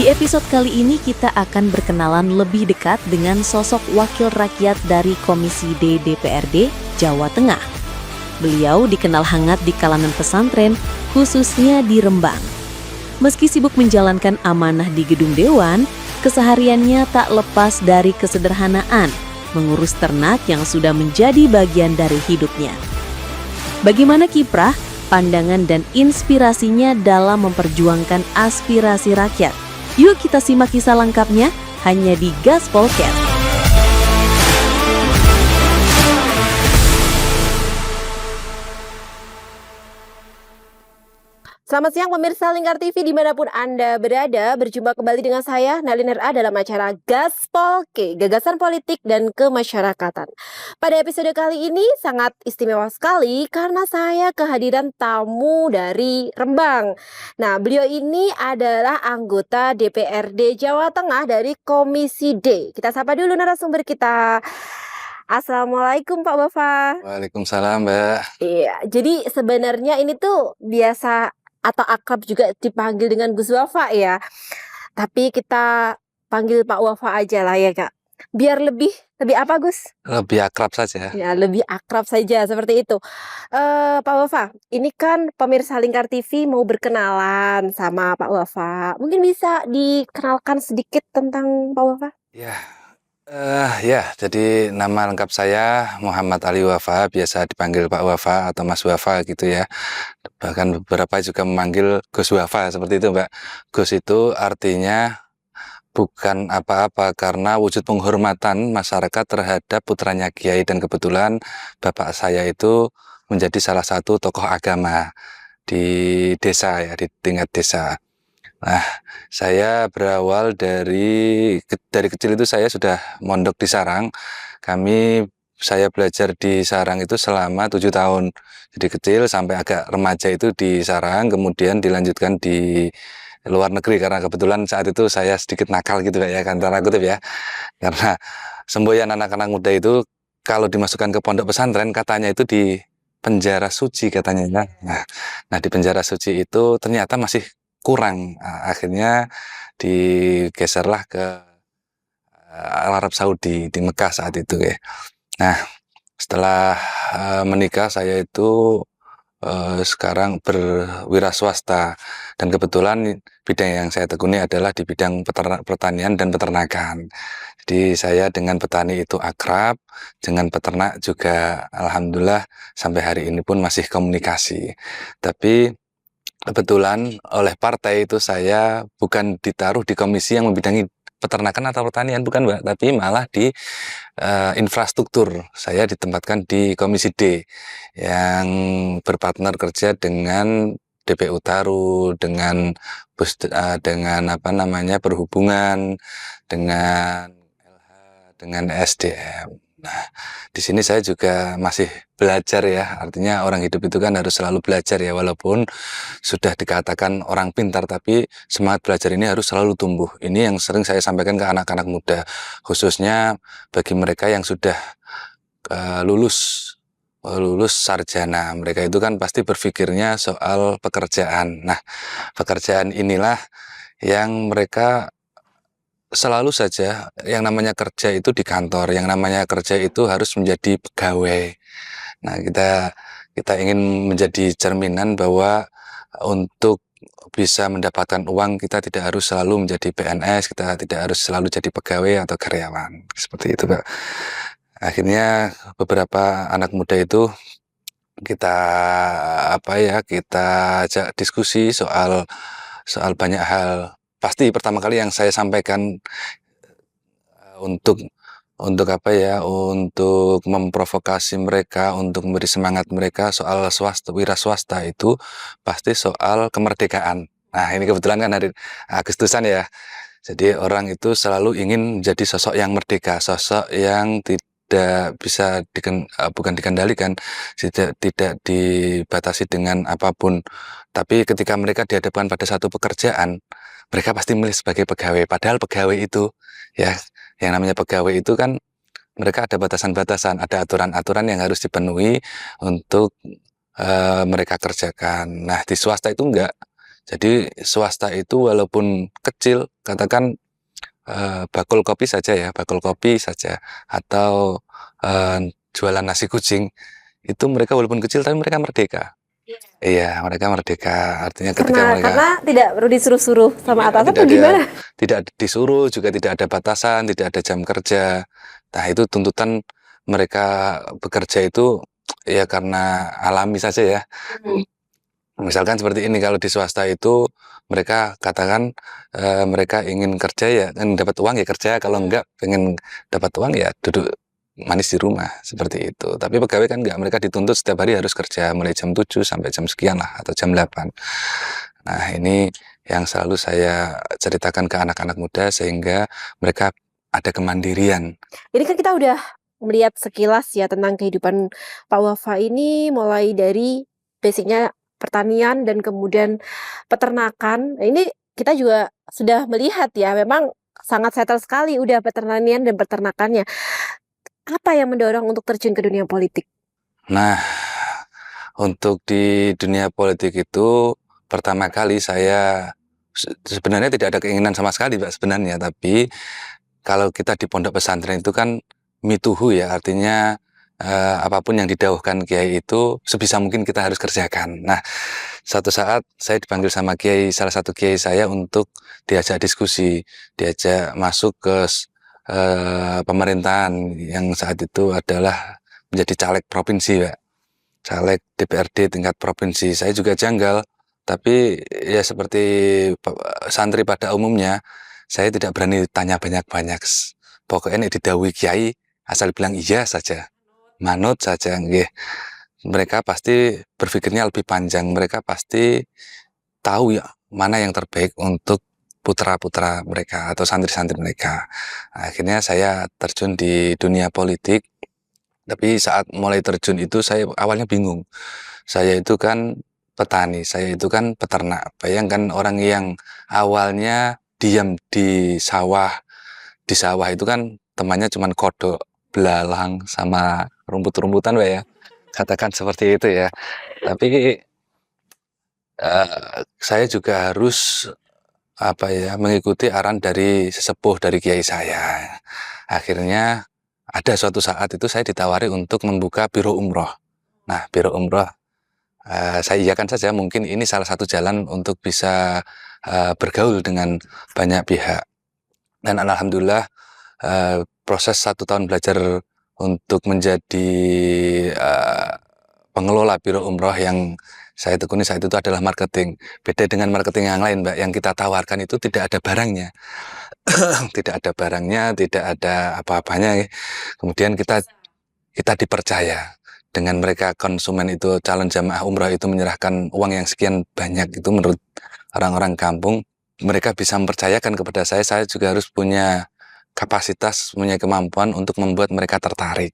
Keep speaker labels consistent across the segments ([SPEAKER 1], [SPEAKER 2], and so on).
[SPEAKER 1] Di episode kali ini kita akan berkenalan lebih dekat dengan sosok wakil rakyat dari Komisi D DPRD Jawa Tengah. Beliau dikenal hangat di kalangan pesantren, khususnya di Rembang. Meski sibuk menjalankan amanah di gedung dewan, kesehariannya tak lepas dari kesederhanaan, mengurus ternak yang sudah menjadi bagian dari hidupnya. Bagaimana kiprah, pandangan dan inspirasinya dalam memperjuangkan aspirasi rakyat? Yuk kita simak kisah lengkapnya hanya di Gaspolcast.
[SPEAKER 2] Selamat siang pemirsa Lingkar TV dimanapun Anda berada. Berjumpa kembali dengan saya Nalin RA dalam acara Gaspolke, Gagasan Politik dan Kemasyarakatan. Pada episode kali ini sangat istimewa sekali karena saya kehadiran tamu dari Rembang. Nah, beliau ini adalah anggota DPRD Jawa Tengah dari Komisi D. Kita sapa dulu narasumber kita. Assalamualaikum Pak Wafa.
[SPEAKER 3] Waalaikumsalam Mbak.
[SPEAKER 2] Iya, jadi sebenarnya ini tuh biasa atau akrab juga dipanggil dengan Gus Wafa ya. Tapi kita panggil Pak Wafa aja lah ya Kak. Biar lebih apa Gus?
[SPEAKER 3] Lebih akrab saja.
[SPEAKER 2] Ya lebih akrab saja seperti itu. Pak Wafa, ini kan pemirsa Lingkar TV mau berkenalan sama Pak Wafa. Mungkin bisa dikenalkan sedikit tentang Pak Wafa?
[SPEAKER 3] Ya, jadi nama lengkap saya Muhammad Ali Wafa, biasa dipanggil Pak Wafa atau Mas Wafa gitu ya. Bahkan beberapa juga memanggil Gus Wafa seperti itu Mbak. Gus itu artinya bukan apa-apa karena wujud penghormatan masyarakat terhadap putranya Kiai, dan kebetulan bapak saya itu menjadi salah satu tokoh agama di desa ya, di tingkat desa. Nah, saya berawal dari kecil itu saya sudah mondok di Sarang. Saya belajar di Sarang itu selama 7 tahun. Jadi kecil sampai agak remaja itu di Sarang, kemudian dilanjutkan di luar negeri karena kebetulan saat itu saya sedikit nakal gitu ya, antara kutip ya. Karena semboyan anak-anak muda itu kalau dimasukkan ke pondok pesantren katanya itu di penjara suci katanya. Nah di penjara suci itu ternyata masih kurang. Akhirnya digeserlah ke Arab Saudi di Mekah saat itu ya. Nah setelah menikah saya itu sekarang berwira swasta, dan kebetulan bidang yang saya tekuni adalah di bidang pertanian dan peternakan. Jadi saya dengan petani itu akrab, dengan peternak juga alhamdulillah sampai hari ini pun masih komunikasi. Tapi kebetulan oleh partai itu saya bukan ditaruh di komisi yang membidangi peternakan atau pertanian, bukan Mbak, tapi malah di infrastruktur. Saya ditempatkan di Komisi D yang berpartner kerja dengan DPU Taru, dengan perhubungan, dengan LH, dengan SDM. Nah, di sini saya juga masih belajar ya, artinya orang hidup itu kan harus selalu belajar ya, walaupun sudah dikatakan orang pintar, tapi semangat belajar ini harus selalu tumbuh. Ini yang sering saya sampaikan ke anak-anak muda, khususnya bagi mereka yang sudah lulus sarjana. Mereka itu kan pasti berpikirnya soal pekerjaan. Nah, pekerjaan inilah yang mereka selalu saja, yang namanya kerja itu di kantor, yang namanya kerja itu harus menjadi pegawai. Nah, kita ingin menjadi cerminan bahwa untuk bisa mendapatkan uang kita tidak harus selalu menjadi PNS, kita tidak harus selalu jadi pegawai atau karyawan. Seperti itu, Pak. Akhirnya beberapa anak muda itu kita ajak diskusi soal banyak hal. Pasti pertama kali yang saya sampaikan untuk memprovokasi mereka, untuk memberi semangat mereka soal wira swasta itu pasti soal kemerdekaan. Nah ini kebetulan kan hari Agustusan ya, jadi orang itu selalu ingin menjadi sosok yang merdeka, sosok yang tidak bisa bukan dikendalikan, tidak dibatasi dengan apapun. Tapi ketika mereka dihadapkan pada satu pekerjaan, mereka pasti milih sebagai pegawai. Padahal pegawai itu ya, yang namanya pegawai itu kan mereka ada batasan-batasan, ada aturan-aturan yang harus dipenuhi untuk mereka kerjakan. Nah di swasta itu enggak. Jadi swasta itu walaupun kecil, katakan bakul kopi saja ya, bakul kopi saja, atau jualan nasi kucing, itu mereka walaupun kecil tapi mereka merdeka. Iya, mereka merdeka. Artinya ketika mereka
[SPEAKER 2] Karena tidak perlu disuruh-suruh sama atasan
[SPEAKER 3] tidak
[SPEAKER 2] atau gimana?
[SPEAKER 3] tidak disuruh, juga tidak ada batasan, tidak ada jam kerja. Nah, itu tuntutan mereka bekerja itu ya karena alami saja ya. Misalkan seperti ini, kalau di swasta itu mereka katakan mereka ingin kerja ya, ingin dapat uang ya kerja, kalau enggak pengen dapat uang ya duduk manis di rumah, seperti itu. Tapi pegawai kan enggak, mereka dituntut setiap hari harus kerja mulai jam 7 sampai jam sekian lah, atau jam 8. Nah, ini yang selalu saya ceritakan ke anak-anak muda sehingga mereka ada kemandirian.
[SPEAKER 2] Jadi kan kita udah melihat sekilas ya tentang kehidupan Pak Wafa ini, mulai dari basicnya pertanian dan kemudian peternakan. Nah, ini kita juga sudah melihat ya, memang sangat settle sekali udah pertanian dan peternakannya. Apa yang mendorong untuk terjun ke dunia politik?
[SPEAKER 3] Nah, untuk di dunia politik itu pertama kali saya sebenarnya tidak ada keinginan sama sekali, Mbak, sebenarnya. Tapi kalau kita di pondok pesantren itu kan mituhu ya, artinya apapun yang didauhkan kiai itu sebisa mungkin kita harus kerjakan. Nah, satu saat saya dipanggil sama kiai, salah satu kiai saya, untuk diajak diskusi, diajak masuk ke pemerintahan yang saat itu adalah menjadi caleg provinsi, Pak. Caleg DPRD tingkat provinsi. Saya juga janggal, tapi ya seperti santri pada umumnya, saya tidak berani tanya banyak-banyak. Pokoknya didhawuhi kiai, asal bilang iya saja, manut saja, nggih. Mereka pasti berpikirnya lebih panjang, mereka pasti tahu ya mana yang terbaik untuk putra-putra mereka atau santri-santri mereka. Akhirnya saya terjun di dunia politik. Tapi saat mulai terjun itu saya awalnya bingung. Saya itu kan petani, saya itu kan peternak. Bayangkan orang yang awalnya diam di sawah itu kan temannya cuman kodok, belalang, sama rumput-rumputan, Pak, ya. Katakan seperti itu ya. Tapi saya juga harus mengikuti arahan dari sesepuh, dari kiai saya. Akhirnya ada suatu saat itu saya ditawari untuk membuka biro umroh. Nah, biro umroh saya iakan saja, mungkin ini salah satu jalan untuk bisa bergaul dengan banyak pihak. Dan alhamdulillah proses 1 tahun belajar untuk menjadi pengelola biro umroh yang saya tekuni saat itu adalah marketing. Beda dengan marketing yang lain, Mbak, yang kita tawarkan itu tidak ada barangnya. Tidak ada barangnya, tidak ada apa-apanya. Kemudian kita dipercaya dengan mereka konsumen itu, calon jamaah umrah itu menyerahkan uang yang sekian banyak, itu menurut orang-orang kampung, mereka bisa mempercayakan kepada saya juga harus punya kapasitas, punya kemampuan untuk membuat mereka tertarik.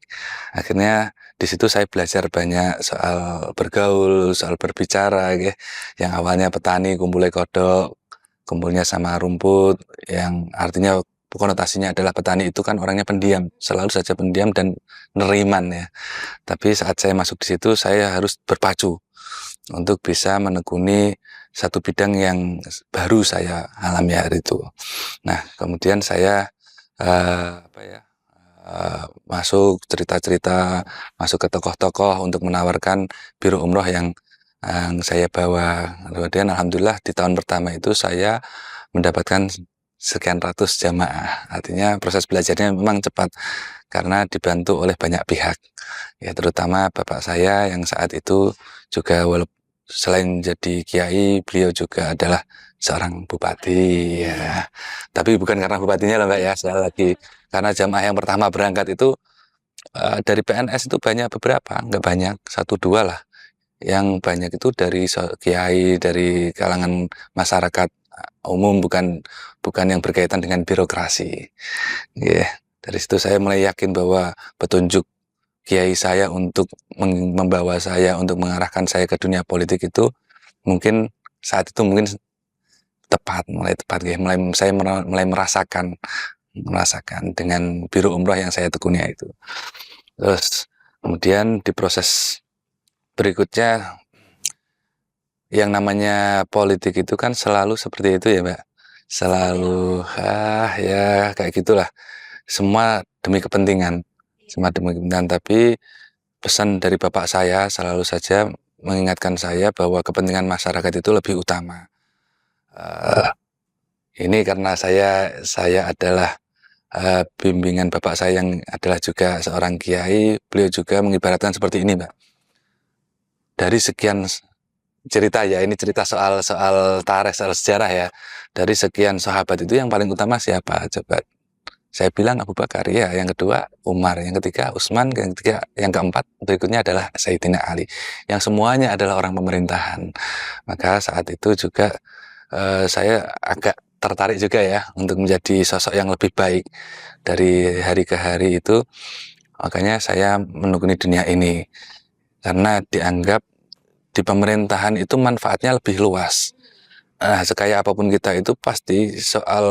[SPEAKER 3] Akhirnya di situ saya belajar banyak soal bergaul, soal berbicara, yang awalnya petani kumpulnya kodok, kumpulnya sama rumput, yang artinya konotasinya adalah petani itu kan orangnya pendiam, selalu saja pendiam dan neriman ya. Tapi saat saya masuk di situ, saya harus berpacu untuk bisa menekuni satu bidang yang baru saya alami hari itu. Nah, kemudian saya masuk cerita-cerita, masuk ke tokoh-tokoh untuk menawarkan biro umroh yang saya bawa. Kemudian alhamdulillah di tahun pertama itu saya mendapatkan sekian ratus jamaah. Artinya proses belajarnya memang cepat karena dibantu oleh banyak pihak. Ya, terutama bapak saya yang saat itu juga selain jadi kiai, beliau juga adalah seorang bupati ya. Tapi bukan karena bupatinya loh, Mbak, ya. Sekali lagi, karena jamaah yang pertama berangkat itu dari PNS itu beberapa, nggak banyak, 1-2 lah. Yang banyak itu dari kiai, dari kalangan masyarakat umum, bukan yang berkaitan dengan birokrasi. Dari situ saya mulai yakin bahwa petunjuk kiai saya untuk membawa saya, untuk mengarahkan saya ke dunia politik itu mungkin saat itu mulai tepat, saya mulai merasakan dengan biro umroh yang saya tekuni itu. Terus kemudian di proses berikutnya yang namanya politik itu kan selalu seperti itu ya, Mbak. Selalu, ya kayak gitulah. Semua demi kepentingan, semua demi kepentingan. Tapi pesan dari bapak saya selalu saja mengingatkan saya bahwa kepentingan masyarakat itu lebih utama. Ini karena saya adalah bimbingan bapak saya yang adalah juga seorang kiai, beliau juga mengibaratkan seperti ini, Mbak. Dari sekian cerita ya, ini cerita soal tarikh, soal sejarah ya. Dari sekian sahabat itu yang paling utama siapa? Coba. Saya bilang Abu Bakar, ya. Yang kedua Umar, yang ketiga Utsman, yang keempat berikutnya adalah Sayyidina Ali. Yang semuanya adalah orang pemerintahan. Maka saat itu juga saya agak tertarik juga ya untuk menjadi sosok yang lebih baik dari hari ke hari itu. Makanya saya menekuni dunia ini karena dianggap di pemerintahan itu manfaatnya lebih luas. Sekaya apapun kita itu pasti soal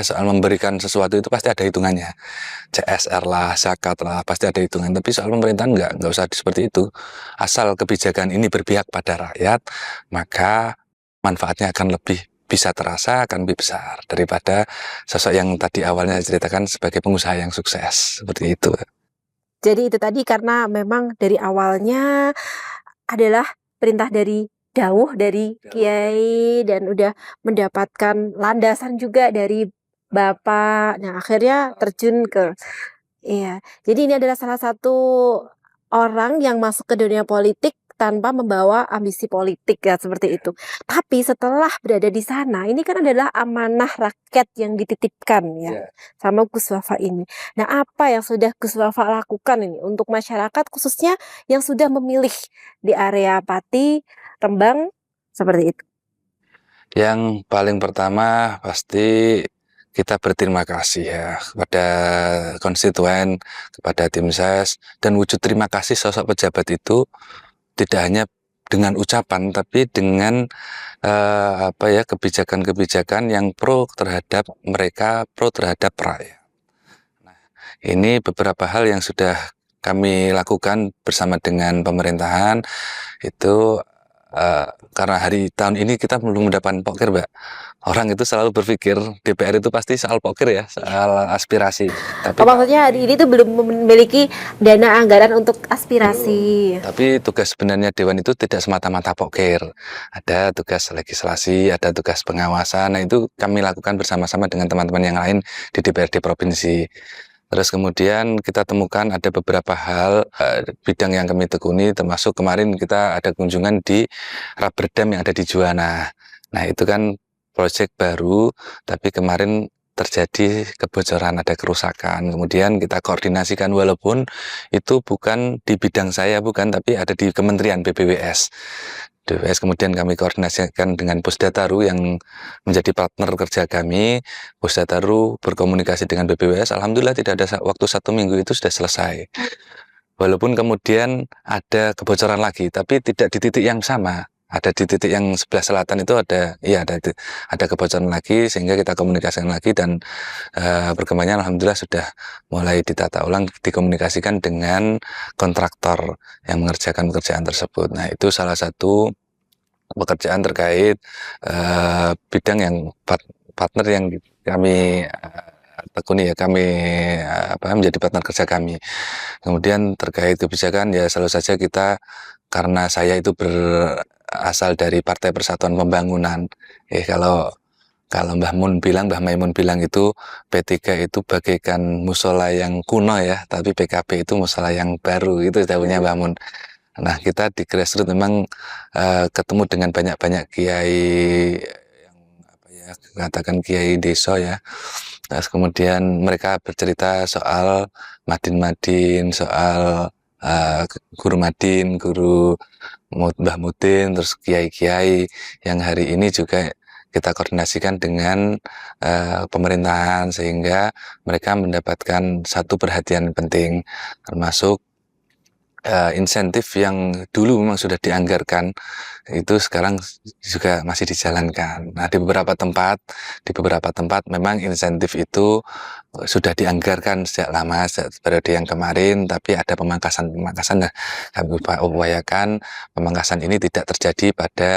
[SPEAKER 3] soal memberikan sesuatu itu pasti ada hitungannya. CSR lah, zakat lah, pasti ada hitungan. Tapi soal pemerintahan nggak usah seperti itu. Asal kebijakan ini berpihak pada rakyat, maka manfaatnya akan lebih bisa terasa, akan lebih besar daripada sosok yang tadi awalnya ceritakan sebagai pengusaha yang sukses. Seperti itu.
[SPEAKER 2] Jadi itu tadi karena memang dari awalnya adalah perintah dari dawuh dari kiai dan udah mendapatkan landasan juga dari bapak. Nah, akhirnya terjun ke iya. Jadi ini adalah salah satu orang yang masuk ke dunia politik tanpa membawa ambisi politik ya seperti itu. Tapi setelah berada di sana, ini kan adalah amanah rakyat yang dititipkan ya sama Gus Wafa ini. Nah, apa yang sudah Gus Wafa lakukan ini untuk masyarakat khususnya yang sudah memilih di area Pati, Rembang seperti itu?
[SPEAKER 3] Yang paling pertama pasti kita berterima kasih ya kepada konstituen, kepada tim ses, dan wujud terima kasih sosok pejabat itu tidak hanya dengan ucapan, tapi dengan kebijakan-kebijakan yang pro terhadap mereka, pro terhadap rakyat. Nah, ini beberapa hal yang sudah kami lakukan bersama dengan pemerintahan itu. Karena tahun ini kita belum mendapatkan poker, Mbak. Orang itu selalu berpikir DPR itu pasti soal poker ya, soal aspirasi. Tapi
[SPEAKER 2] maksudnya hari ini tuh belum memiliki dana anggaran untuk aspirasi.
[SPEAKER 3] Tapi tugas sebenarnya Dewan itu tidak semata-mata poker. Ada tugas legislasi, ada tugas pengawasan. Nah, itu kami lakukan bersama-sama dengan teman-teman yang lain di DPRD Provinsi. Terus kemudian kita temukan ada beberapa hal bidang yang kami tekuni, termasuk kemarin kita ada kunjungan di rubber dam yang ada di Juwana. Nah, itu kan proyek baru, tapi kemarin terjadi kebocoran, ada kerusakan. Kemudian kita koordinasikan walaupun itu bukan di bidang saya, tapi ada di Kementerian BPWS. Kemudian kami koordinasikan dengan Pusdataru yang menjadi partner kerja kami. Pusdataru berkomunikasi dengan BPWS, alhamdulillah tidak ada waktu 1 minggu itu sudah selesai. Walaupun kemudian ada kebocoran lagi, tapi tidak di titik yang sama. Ada di titik yang sebelah selatan itu ada kebocoran lagi, sehingga kita komunikasikan lagi dan perkembangannya alhamdulillah sudah mulai ditata ulang, dikomunikasikan dengan kontraktor yang mengerjakan pekerjaan tersebut. Nah, itu salah satu pekerjaan terkait bidang yang partner yang kami tekuni ya, kami menjadi partner kerja kami. Kemudian terkait kebijakan ya selalu saja kita, karena saya itu berasal dari Partai Persatuan Pembangunan. Kalau Mbah Maimun bilang itu P3 itu bagaikan musola yang kuno ya, tapi PKB itu musola yang baru, itu jauhnya Mbah Mun. Nah, kita di grassroots memang ketemu dengan banyak kiai yang katakan kiai desa ya. Terus kemudian mereka bercerita soal Madin, soal guru Madin, guru Mbah Mudin, terus kiai-kiai yang hari ini juga kita koordinasikan dengan pemerintahan sehingga mereka mendapatkan satu perhatian penting, termasuk insentif yang dulu memang sudah dianggarkan itu sekarang juga masih dijalankan. Nah, di beberapa tempat memang insentif itu sudah dianggarkan sejak lama, sejak periode yang kemarin, tapi ada pemangkasan. Nah, kami upayakan pemangkasan ini tidak terjadi pada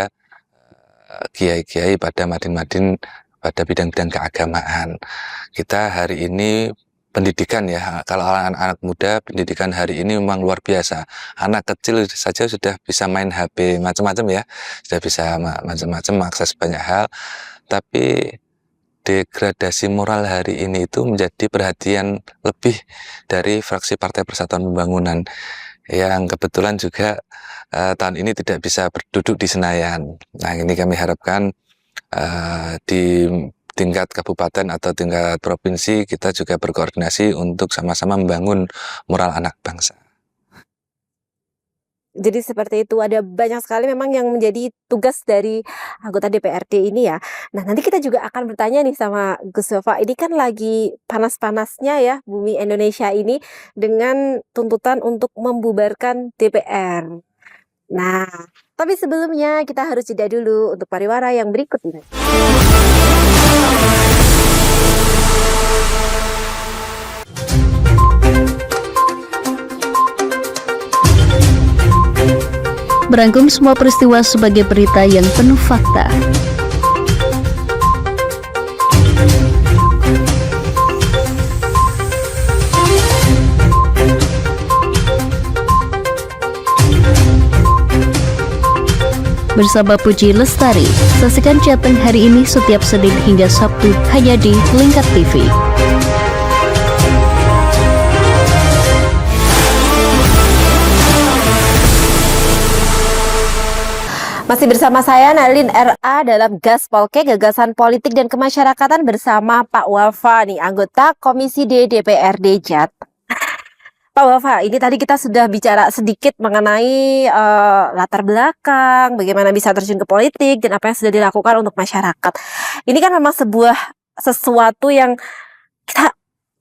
[SPEAKER 3] kiai-kiai, pada madin-madin, pada bidang-bidang keagamaan. Kita hari ini pendidikan ya, kalau anak-anak muda pendidikan hari ini memang luar biasa. Anak kecil saja sudah bisa main HP macam-macam ya, sudah bisa macam-macam akses banyak hal. Tapi degradasi moral hari ini itu menjadi perhatian lebih dari fraksi Partai Persatuan Pembangunan yang kebetulan juga tahun ini tidak bisa berduduk di Senayan. Nah, ini kami harapkan di tingkat kabupaten atau tingkat provinsi kita juga berkoordinasi untuk sama-sama membangun moral anak bangsa.
[SPEAKER 2] Jadi seperti itu, ada banyak sekali memang yang menjadi tugas dari anggota DPRD ini ya. Nah, nanti kita juga akan bertanya nih sama Gus Wafa, ini kan lagi panas-panasnya ya bumi Indonesia ini dengan tuntutan untuk membubarkan DPR. Nah, tapi sebelumnya kita harus jeda dulu untuk pariwara yang berikut ini.
[SPEAKER 4] Merangkum semua peristiwa sebagai berita yang penuh fakta. Bersama Puji Lestari, saksikan Jateng hari ini setiap Senin hingga Sabtu hanya di Lingkar TV.
[SPEAKER 2] Masih bersama saya Nalin RA dalam Gaspolke, Gagasan Politik dan Kemasyarakatan bersama Pak Wafa nih, anggota Komisi D DPRD Jateng. Pak Wafa, ini tadi kita sudah bicara sedikit mengenai latar belakang, bagaimana bisa terjun ke politik dan apa yang sudah dilakukan untuk masyarakat. Ini kan memang sesuatu yang kita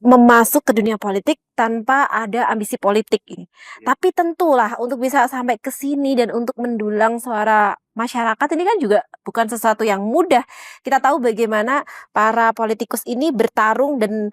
[SPEAKER 2] memasuk ke dunia politik tanpa ada ambisi politik ini. Tapi tentulah untuk bisa sampai ke sini dan untuk mendulang suara masyarakat ini kan juga bukan sesuatu yang mudah. Kita tahu bagaimana para politikus ini bertarung dan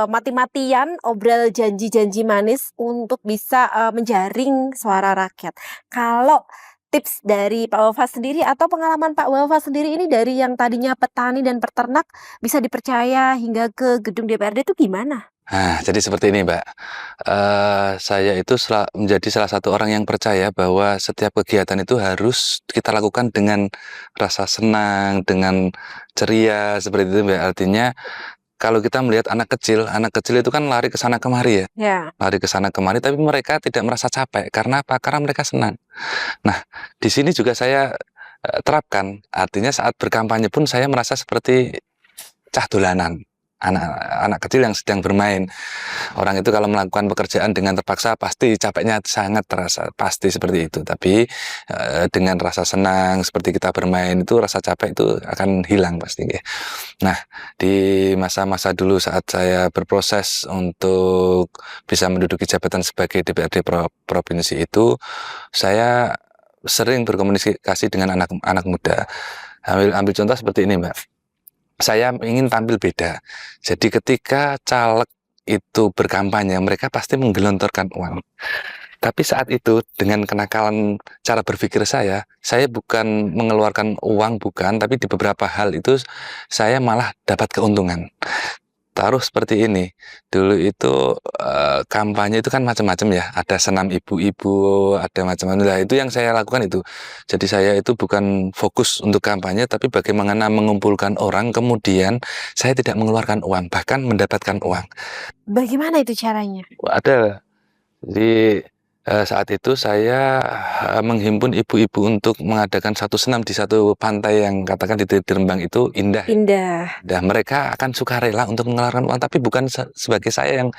[SPEAKER 2] mati-matian obrol janji-janji manis untuk bisa menjaring suara rakyat. Kalau tips dari Pak Wafa sendiri atau pengalaman Pak Wafa sendiri ini dari yang tadinya petani dan peternak bisa dipercaya hingga ke gedung DPRD itu gimana?
[SPEAKER 3] Nah, jadi seperti ini, Mbak. Saya itu menjadi salah satu orang yang percaya bahwa setiap kegiatan itu harus kita lakukan dengan rasa senang, dengan ceria, seperti itu, Mbak. Artinya, kalau kita melihat anak kecil itu kan lari ke sana kemari ya.
[SPEAKER 2] Ya.
[SPEAKER 3] Lari ke sana kemari, tapi mereka tidak merasa capek. Karena apa? Karena mereka senang. Nah, di sini juga saya terapkan. Artinya saat berkampanye pun saya merasa seperti cah dolanan. Anak kecil yang sedang bermain. Orang itu kalau melakukan pekerjaan dengan terpaksa pasti capeknya sangat terasa, pasti seperti itu. Tapi dengan rasa senang seperti kita bermain itu rasa capek itu akan hilang pasti. Nah, di masa-masa dulu saat saya berproses untuk bisa menduduki jabatan sebagai DPRD provinsi itu, saya sering berkomunikasi dengan anak muda. Ambil contoh seperti ini, Mbak. Saya ingin tampil beda. Jadi ketika caleg itu berkampanye, mereka pasti menggelontorkan uang. Tapi saat itu dengan kenakalan cara berpikir saya bukan mengeluarkan uang, bukan, tapi di beberapa hal itu saya malah dapat keuntungan. Taruh seperti ini, dulu itu kampanye itu kan macam-macam ya, ada senam ibu-ibu, ada macam-macam. Nah, itu yang saya lakukan itu. Jadi saya itu bukan fokus untuk kampanye, tapi bagaimana mengumpulkan orang, kemudian saya tidak mengeluarkan uang, bahkan mendapatkan uang.
[SPEAKER 2] Bagaimana itu caranya?
[SPEAKER 3] Ada. Jadi saat itu saya menghimpun ibu-ibu untuk mengadakan satu senam di satu pantai yang katakan di Rembang itu indah.
[SPEAKER 2] Indah.
[SPEAKER 3] Dan mereka akan sukarela untuk mengeluarkan uang, tapi bukan sebagai saya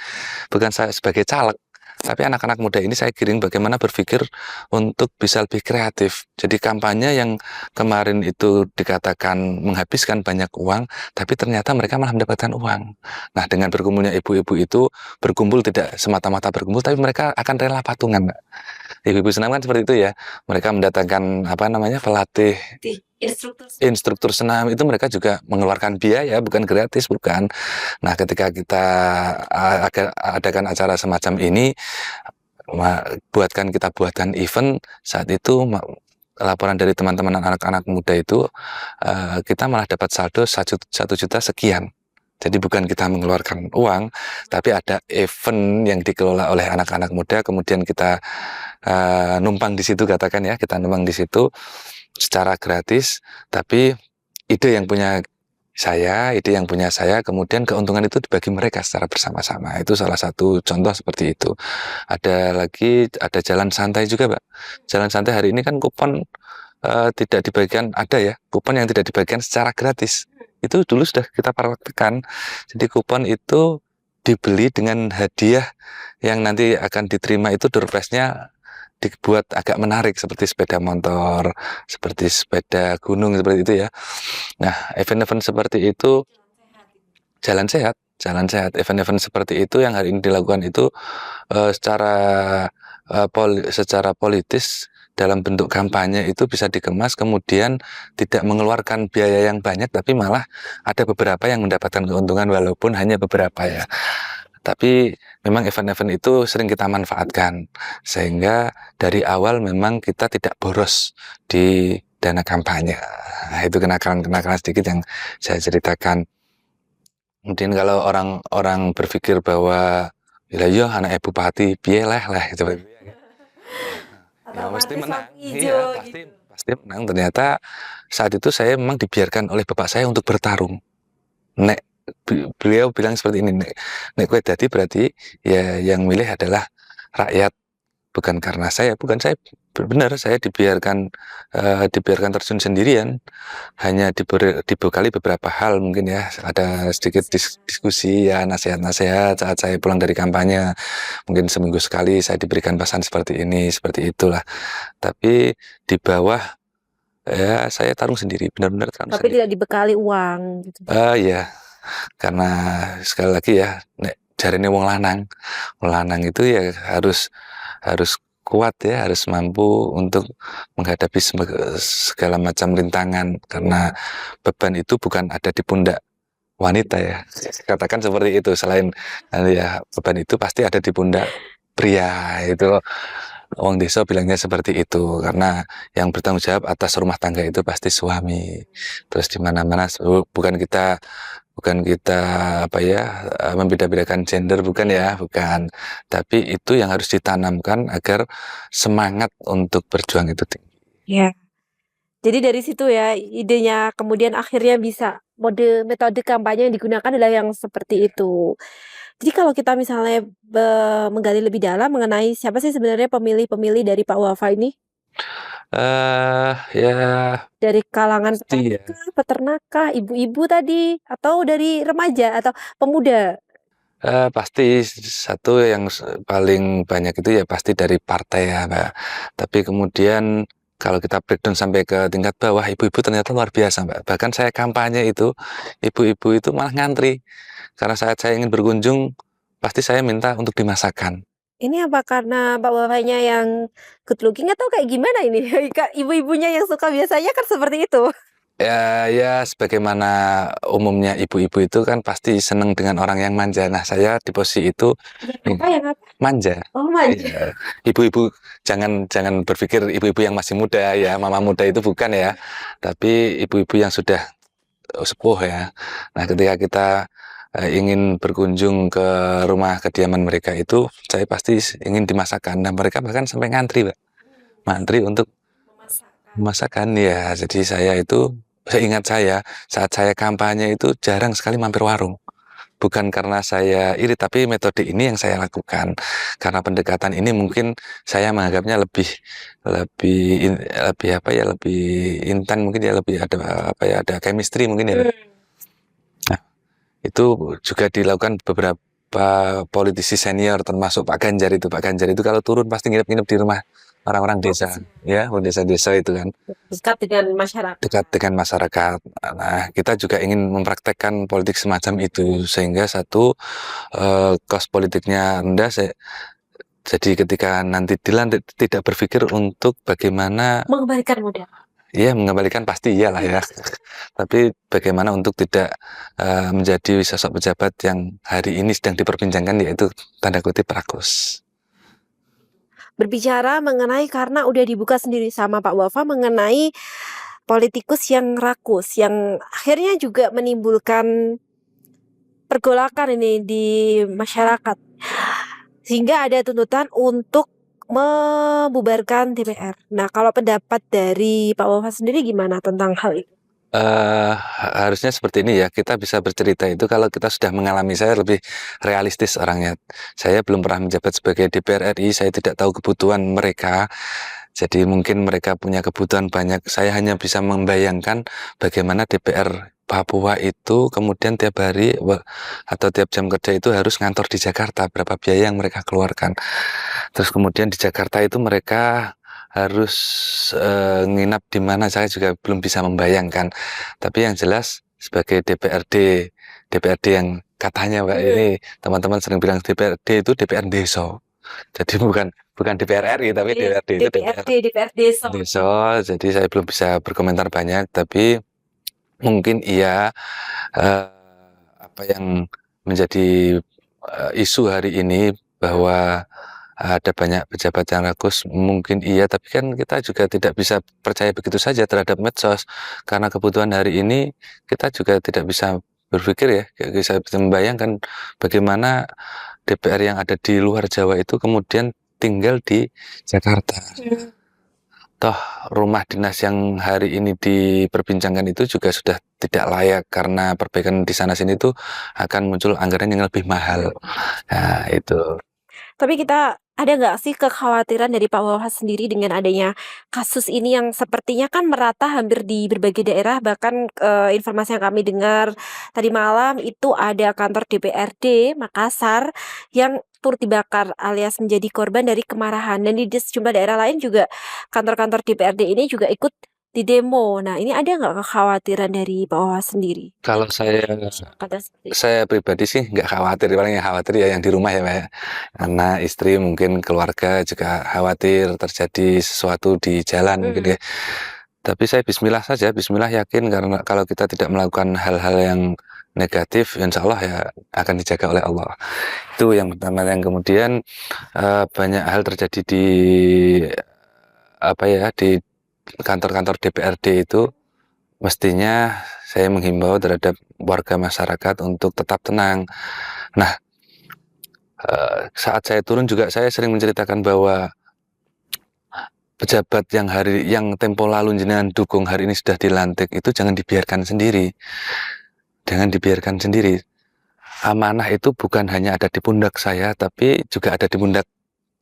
[SPEAKER 3] bukan saya sebagai caleg, Tapi anak-anak muda ini saya giring bagaimana berpikir untuk bisa lebih kreatif. Jadi kampanye yang kemarin itu dikatakan menghabiskan banyak uang, tapi ternyata mereka malah mendapatkan uang. Nah, dengan berkumpulnya ibu-ibu itu, berkumpul tidak semata-mata berkumpul, tapi mereka akan rela patungan, Mbak. Ibu-ibu senam kan seperti itu ya. Mereka mendatangkan pelatih instruktur senam, itu mereka juga mengeluarkan biaya, bukan gratis, bukan. Nah, ketika kita adakan acara semacam ini, buatkan event, saat itu laporan dari teman-teman anak-anak muda itu, kita malah dapat saldo 1 juta sekian. Jadi bukan kita mengeluarkan uang, tapi ada event yang dikelola oleh anak-anak muda, kemudian kita numpang di situ, katakan ya, kita numpang di situ secara gratis, tapi ide yang punya saya, kemudian keuntungan itu dibagi mereka secara bersama-sama. Itu salah satu contoh seperti itu. Ada jalan santai juga, Pak. Jalan santai hari ini kan kupon tidak dibagikan, ada ya, kupon yang tidak dibagikan secara gratis. Itu dulu sudah kita praktekkan. Jadi kupon itu dibeli dengan hadiah yang nanti akan diterima, itu door prize-nya dibuat agak menarik, seperti sepeda motor, seperti sepeda gunung, seperti itu ya. Nah, event-event seperti itu, jalan sehat, event-event seperti itu yang hari ini dilakukan itu secara politis dalam bentuk kampanye itu bisa dikemas, kemudian tidak mengeluarkan biaya yang banyak, tapi malah ada beberapa yang mendapatkan keuntungan walaupun hanya beberapa ya. Tapi memang event-event itu sering kita manfaatkan, sehingga dari awal memang kita tidak boros di dana kampanye. Nah, itu kenakalan sedikit yang saya ceritakan. Kemudian kalau orang berpikir bahwa ya anak bupati piye lah gitu. Ya mesti menang. Iya, pasti menang. Ternyata saat itu saya memang dibiarkan oleh bapak saya untuk bertarung. Beliau bilang seperti ini, nek kowe dadi berarti ya yang milih adalah rakyat, bukan karena saya. Benar, saya dibiarkan terjun sendirian, hanya dibekali beberapa hal, mungkin ya ada sedikit diskusi ya, nasihat-nasihat saat saya pulang dari kampanye, mungkin seminggu sekali saya diberikan pesan seperti ini, seperti itulah. Tapi di bawah ya saya tarung sendiri, benar-benar tarung
[SPEAKER 2] Tapi
[SPEAKER 3] sendiri.
[SPEAKER 2] tidak dibekali uang gitu.
[SPEAKER 3] Ya, karena sekali lagi ya, nek jarine wong lanang itu ya harus kuat ya, harus mampu untuk menghadapi segala macam rintangan, karena beban itu bukan ada di pundak wanita ya, katakan seperti itu. Selain ya beban itu pasti ada di pundak pria, itu wong desa bilangnya seperti itu, karena yang bertanggung jawab atas rumah tangga itu pasti suami. Terus di mana-mana bukan kita membeda-bedakan gender, bukan. Tapi itu yang harus ditanamkan agar semangat untuk berjuang itu tinggi.
[SPEAKER 2] Ya. Jadi dari situ ya idenya, kemudian akhirnya bisa metode kampanye yang digunakan adalah yang seperti itu. Jadi kalau kita misalnya menggali lebih dalam mengenai siapa sih sebenarnya pemilih-pemilih dari Pak Wafa ini?
[SPEAKER 3] Ya
[SPEAKER 2] Dari kalangan
[SPEAKER 3] pasti ya.
[SPEAKER 2] peternak, ibu-ibu tadi, atau dari remaja atau pemuda?
[SPEAKER 3] Pasti satu yang paling banyak itu ya pasti dari partai ya, Mbak. Tapi kemudian kalau kita breakdown sampai ke tingkat bawah, ibu-ibu ternyata luar biasa, Mbak. Bahkan saya kampanye itu, ibu-ibu itu malah ngantri. Karena saat saya ingin berkunjung, pasti saya minta untuk dimasakkan.
[SPEAKER 2] Ini apa karena Pak Wafanya yang good looking atau kayak gimana ini? Ibu-ibunya yang suka biasanya kan seperti itu.
[SPEAKER 3] Ya sebagaimana umumnya ibu-ibu itu kan pasti seneng dengan orang yang manja. Nah, saya di posisi itu
[SPEAKER 2] Apa?
[SPEAKER 3] manja.
[SPEAKER 2] Oh, manja.
[SPEAKER 3] Ya, ibu-ibu jangan berpikir ibu-ibu yang masih muda ya, mama muda itu bukan ya. Tapi ibu-ibu yang sudah sepuh ya. Nah, ketika kita ingin berkunjung ke rumah kediaman mereka itu, saya pasti ingin dimasakkan. Nah, mereka bahkan sampai ngantri, Mbak. Ngantri untuk memasakkan ya. Jadi seingat saya saat saya kampanye itu jarang sekali mampir warung. Bukan karena saya iri, tapi metode ini yang saya lakukan. Karena pendekatan ini mungkin saya menganggapnya lebih intan, mungkin ya, lebih ada chemistry mungkin ya. Nah, itu juga dilakukan beberapa politisi senior termasuk Pak Ganjar itu kalau turun pasti nginep-nginep di rumah orang-orang desa, ya, desa-desa itu kan
[SPEAKER 2] Dekat dengan masyarakat.
[SPEAKER 3] dekat dengan masyarakat. Nah, kita juga ingin mempraktekkan politik semacam itu sehingga satu kos politiknya rendah. Jadi ketika nanti dilantik tidak berpikir untuk bagaimana
[SPEAKER 2] Mengembalikan modal.
[SPEAKER 3] ya mengembalikan pasti iyalah ya. Tapi bagaimana untuk tidak menjadi sosok pejabat yang hari ini sedang diperbincangkan yaitu tanda kutip rakus.
[SPEAKER 2] Berbicara mengenai karena udah dibuka sendiri sama Pak Wafa mengenai politikus yang rakus yang akhirnya juga menimbulkan pergolakan ini di masyarakat sehingga ada tuntutan untuk membubarkan DPR. Nah, kalau pendapat dari Pak Wafa sendiri gimana tentang hal itu?
[SPEAKER 3] Harusnya seperti ini ya, kita bisa bercerita itu kalau kita sudah mengalami. Saya lebih realistis orangnya. Saya belum pernah menjabat sebagai DPR RI, saya tidak tahu kebutuhan mereka. Jadi mungkin mereka punya kebutuhan banyak. Saya hanya bisa membayangkan bagaimana DPR Papua itu kemudian tiap hari atau tiap jam kerja itu harus ngantor di Jakarta, berapa biaya yang mereka keluarkan. Terus kemudian di Jakarta itu mereka harus nginap di mana, saya juga belum bisa membayangkan. Tapi yang jelas sebagai DPRD yang katanya Mbak ini teman-teman sering bilang DPRD itu DPR desa. Jadi bukan DPR RI tapi DPRD itu
[SPEAKER 2] DPR desa.
[SPEAKER 3] desa. Jadi saya belum bisa berkomentar banyak, tapi mungkin iya apa yang menjadi isu hari ini bahwa ada banyak pejabat yang rakus, mungkin iya, tapi kan kita juga tidak bisa percaya begitu saja terhadap medsos, karena kebutuhan hari ini kita juga tidak bisa berpikir ya, bisa membayangkan bagaimana DPR yang ada di luar Jawa itu kemudian tinggal di Jakarta. Toh rumah dinas yang hari ini diperbincangkan itu juga sudah tidak layak karena perbaikan di sana sini itu akan muncul anggaran yang lebih mahal. Nah, itu.
[SPEAKER 2] Tapi kita ada nggak sih kekhawatiran dari Pak Wawa sendiri dengan adanya kasus ini yang sepertinya kan merata hampir di berbagai daerah, bahkan informasi yang kami dengar tadi malam itu ada kantor DPRD Makassar yang turut dibakar alias menjadi korban dari kemarahan, dan di sejumlah daerah lain juga kantor-kantor DPRD ini juga ikut di demo. Nah, ini ada nggak kekhawatiran dari Pak Wawa sendiri?
[SPEAKER 3] Kalau
[SPEAKER 2] Kata seperti itu.
[SPEAKER 3] saya pribadi sih nggak khawatir, paling yang khawatir ya yang di rumah ya Pak ya. Karena istri mungkin keluarga juga khawatir terjadi sesuatu di jalan mungkin ya. Tapi saya bismillah saja, bismillah yakin karena kalau kita tidak melakukan hal-hal yang negatif, insya Allah ya akan dijaga oleh Allah. Itu yang pertama. Yang kemudian banyak hal terjadi di di kantor-kantor DPRD itu, mestinya saya menghimbau terhadap warga masyarakat untuk tetap tenang. Nah, saat saya turun juga saya sering menceritakan bahwa pejabat yang tempo lalu jenengan dukung hari ini sudah dilantik itu jangan dibiarkan sendiri. Jangan dibiarkan sendiri. Amanah itu bukan hanya ada di pundak saya, tapi juga ada di pundak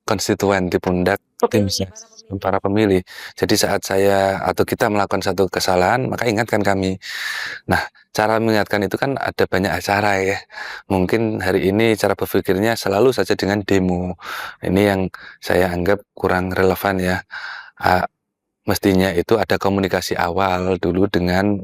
[SPEAKER 3] konstituen, di pundak tim para pemilih. Jadi saat saya atau kita melakukan satu kesalahan, maka ingatkan kami. Nah, cara mengingatkan itu kan ada banyak cara ya. Mungkin hari ini cara berpikirnya selalu saja dengan demo. Ini yang saya anggap kurang relevan ya. Mestinya itu ada komunikasi awal dulu dengan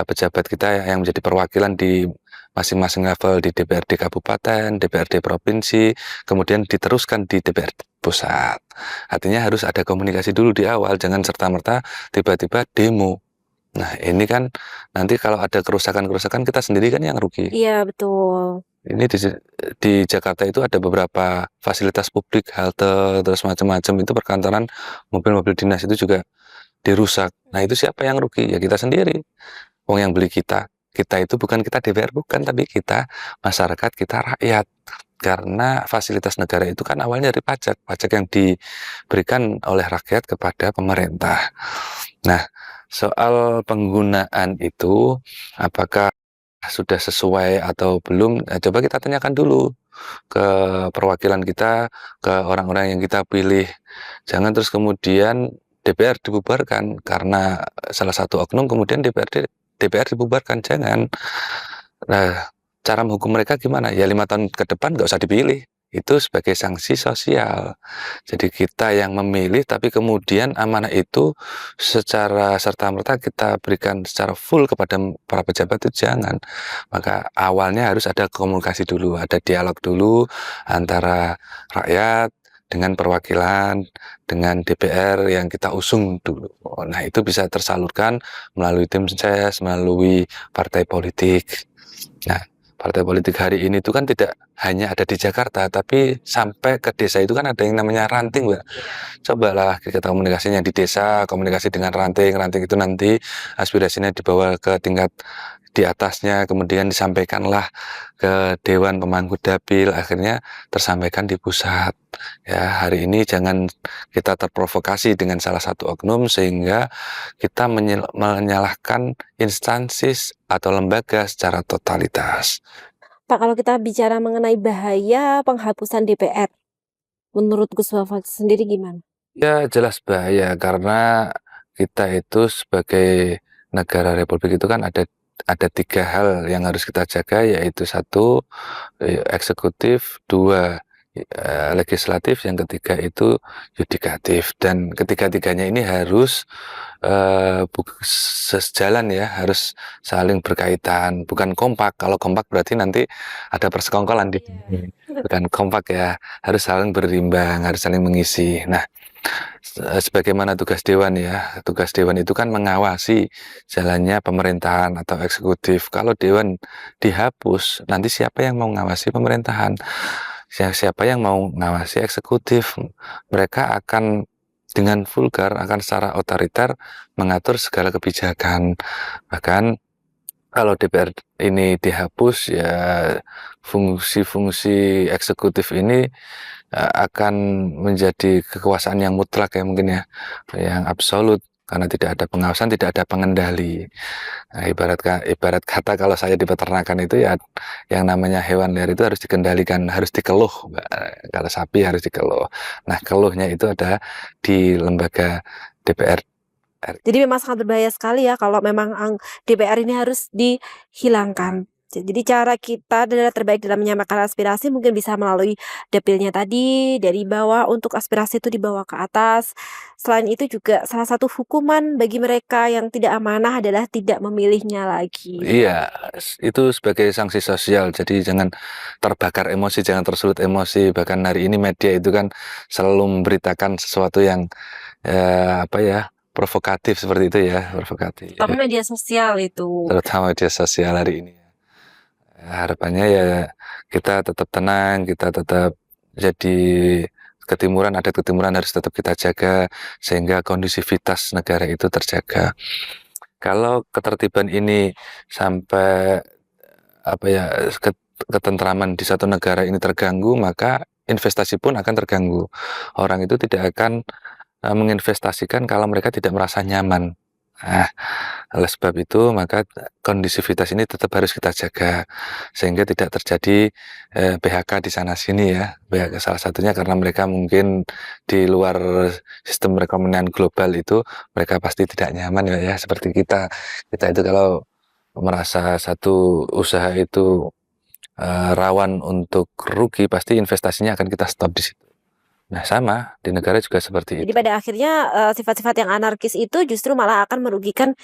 [SPEAKER 3] pejabat kita yang menjadi perwakilan di masing-masing level, di DPRD Kabupaten, DPRD Provinsi, kemudian diteruskan di DPRD Pusat. Artinya harus ada komunikasi dulu di awal, jangan serta-merta tiba-tiba demo. Nah, ini kan nanti kalau ada kerusakan-kerusakan kita sendiri kan yang rugi.
[SPEAKER 2] Iya, betul.
[SPEAKER 3] Ini di Jakarta itu ada beberapa fasilitas publik, halte, terus macam-macam itu perkantoran, mobil-mobil dinas itu juga dirusak. Nah, itu siapa yang rugi? Ya kita sendiri. Wong yang beli kita itu bukan kita DPR, bukan, tapi kita masyarakat, kita rakyat. Karena fasilitas negara itu kan awalnya dari pajak yang diberikan oleh rakyat kepada pemerintah. Nah, soal penggunaan itu apakah sudah sesuai atau belum? Nah, coba kita tanyakan dulu ke perwakilan kita, ke orang-orang yang kita pilih. Jangan terus kemudian DPR dibubarkan karena salah satu oknum kemudian DPR dibubarkan, jangan. Nah, cara menghukum mereka gimana? Ya 5 tahun ke depan nggak usah dipilih. Itu sebagai sanksi sosial. Jadi kita yang memilih, tapi kemudian amanah itu secara serta-merta kita berikan secara full kepada para pejabat itu jangan. Maka awalnya harus ada komunikasi dulu, ada dialog dulu antara rakyat dengan perwakilan, dengan DPR yang kita usung dulu. Nah, itu bisa tersalurkan melalui tim sukses, melalui partai politik. Nah, partai politik hari ini itu kan tidak hanya ada di Jakarta, tapi sampai ke desa itu kan ada yang namanya ranting, Mbak. Cobalah kita komunikasinya di desa, komunikasi dengan ranting, ranting itu nanti aspirasinya dibawa ke tingkat di atasnya, kemudian disampaikanlah ke Dewan Pemangku Dapil, akhirnya tersampaikan di pusat. Ya, hari ini jangan kita terprovokasi dengan salah satu oknum sehingga kita menyalahkan instansi atau lembaga secara totalitas.
[SPEAKER 2] Pak, kalau kita bicara mengenai bahaya penghapusan DPR, menurut Gus Wafa sendiri gimana?
[SPEAKER 3] Ya, jelas bahaya karena kita itu sebagai negara republik itu kan ada 3 hal yang harus kita jaga, yaitu 1 eksekutif, 2 legislatif, yang ketiga itu yudikatif, dan ketiga-tiganya ini harus sejalan ya, harus saling berkaitan, bukan kompak. Kalau kompak berarti nanti ada persekongkolan di bukan kompak ya, harus saling berimbang, harus saling mengisi. Nah, sebagaimana tugas dewan ya, tugas dewan itu kan mengawasi jalannya pemerintahan atau eksekutif. Kalau dewan dihapus, nanti siapa yang mau mengawasi pemerintahan? Siapa yang mau mengawasi eksekutif? Mereka akan dengan vulgar, akan secara otoriter mengatur segala kebijakan. Bahkan kalau DPR ini dihapus, ya fungsi-fungsi eksekutif ini akan menjadi kekuasaan yang mutlak ya mungkin ya, yang absolut, karena tidak ada pengawasan, tidak ada pengendali. Nah, ibarat kata kalau saya di peternakan itu ya, yang namanya hewan liar itu harus dikendalikan, harus dikeluh, Mbak. Kalau sapi harus dikeluh. Nah, keluhnya itu ada di lembaga DPR.
[SPEAKER 2] Jadi memang sangat berbahaya sekali ya kalau memang DPR ini harus dihilangkan. Jadi cara kita adalah terbaik dalam menyampaikan aspirasi mungkin bisa melalui dapilnya tadi dari bawah untuk aspirasi itu dibawa ke atas. Selain itu juga salah satu hukuman bagi mereka yang tidak amanah adalah tidak memilihnya lagi.
[SPEAKER 3] Iya, itu sebagai sanksi sosial. Jadi jangan terbakar emosi, jangan tersulut emosi. Bahkan hari ini media itu kan selalu memberitakan sesuatu yang apa ya, provokatif seperti itu ya, provokatif.
[SPEAKER 2] Tapi media sosial itu.
[SPEAKER 3] Terutama media sosial hari ini. Harapannya ya kita tetap tenang, kita tetap jadi ketimuran, adat ketimuran harus tetap kita jaga sehingga kondusivitas negara itu terjaga. Kalau ketertiban ini sampai apa ya, ketentraman di satu negara ini terganggu, maka investasi pun akan terganggu. Orang itu tidak akan menginvestasikan kalau mereka tidak merasa nyaman. Nah, oleh sebab itu maka kondusivitas ini tetap harus kita jaga sehingga tidak terjadi PHK di sana sini ya. PHK salah satunya karena mereka mungkin di luar sistem perekonomian global itu mereka pasti tidak nyaman ya, seperti kita. Kita itu kalau merasa satu usaha itu rawan untuk rugi, pasti investasinya akan kita stop di situ. Nah, sama di negara juga seperti
[SPEAKER 2] Jadi
[SPEAKER 3] itu.
[SPEAKER 2] pada akhirnya sifat-sifat yang anarkis itu justru malah akan merugikan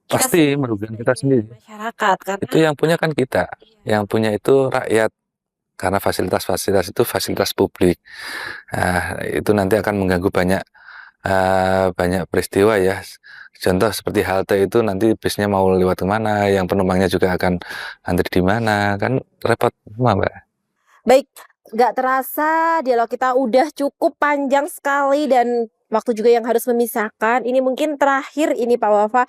[SPEAKER 2] kita
[SPEAKER 3] Pasti merugikan kita sendiri.
[SPEAKER 2] masyarakat karena
[SPEAKER 3] Itu yang punya kan kita, yang punya itu rakyat, karena fasilitas-fasilitas itu fasilitas publik. Nah, itu nanti akan mengganggu banyak peristiwa ya. Contoh seperti halte itu nanti bisnya mau lewat kemana, yang penumpangnya juga akan antri di mana, kan repot semua, Mbak.
[SPEAKER 2] baik, nggak terasa dialog kita udah cukup panjang sekali dan waktu juga yang harus memisahkan. Ini mungkin terakhir ini Pak Wafa,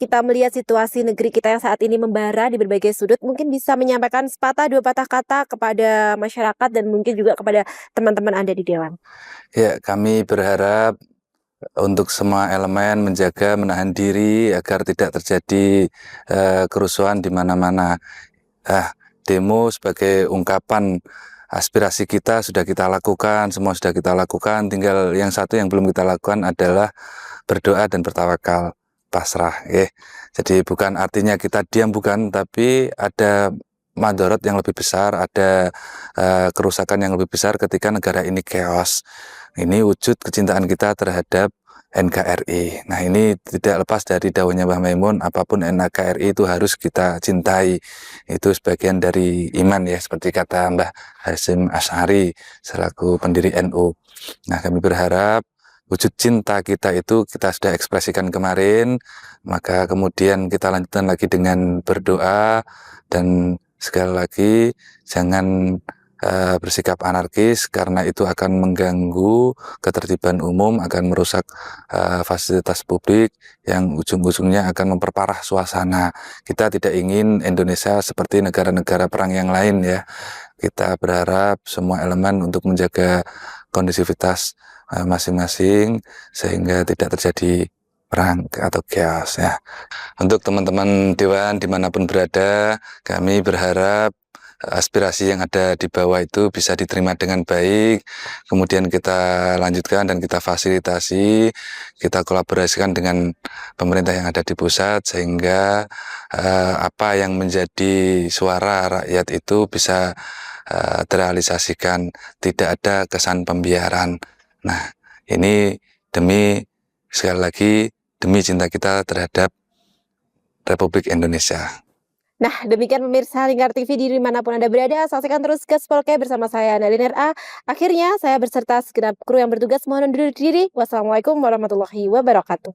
[SPEAKER 2] kita melihat situasi negeri kita yang saat ini membara di berbagai sudut, mungkin bisa menyampaikan sepatah dua patah kata kepada masyarakat dan mungkin juga kepada teman-teman Anda di Dewan.
[SPEAKER 3] Ya, kami berharap untuk semua elemen menjaga, menahan diri agar tidak terjadi kerusuhan di mana-mana. Demo sebagai ungkapan aspirasi kita sudah kita lakukan, semua sudah kita lakukan. Tinggal yang satu yang belum kita lakukan adalah berdoa dan bertawakal, pasrah. Jadi bukan artinya kita diam, bukan, tapi ada madorot yang lebih besar, ada kerusakan yang lebih besar ketika negara ini chaos. Ini wujud kecintaan kita terhadap NKRI. Nah, ini tidak lepas dari daunnya Mbah Maimun, apapun NKRI itu harus kita cintai. Itu sebagian dari iman ya, seperti kata Mbah Hasyim Asy'ari selaku pendiri NU. Nah, kami berharap wujud cinta kita itu kita sudah ekspresikan kemarin, maka kemudian kita lanjutkan lagi dengan berdoa, dan sekali lagi jangan bersikap anarkis karena itu akan mengganggu ketertiban umum, akan merusak fasilitas publik yang ujung-ujungnya akan memperparah suasana. Kita tidak ingin Indonesia seperti negara-negara perang yang lain ya. Kita berharap semua elemen untuk menjaga kondusivitas masing-masing sehingga tidak terjadi perang atau chaos ya. Untuk teman-teman Dewan dimanapun berada, kami berharap aspirasi yang ada di bawah itu bisa diterima dengan baik, kemudian kita lanjutkan dan kita fasilitasi, kita kolaborasikan dengan pemerintah yang ada di pusat sehingga apa yang menjadi suara rakyat itu bisa terrealisasikan, tidak ada kesan pembiaran. Nah, ini sekali lagi demi cinta kita terhadap Republik Indonesia.
[SPEAKER 2] Nah, demikian pemirsa Lingkar TV dimanapun Anda berada, saksikan terus Gaspol K bersama saya Naliner A. Akhirnya saya berserta segenap kru yang bertugas mohon undur diri. Wassalamualaikum warahmatullahi wabarakatuh.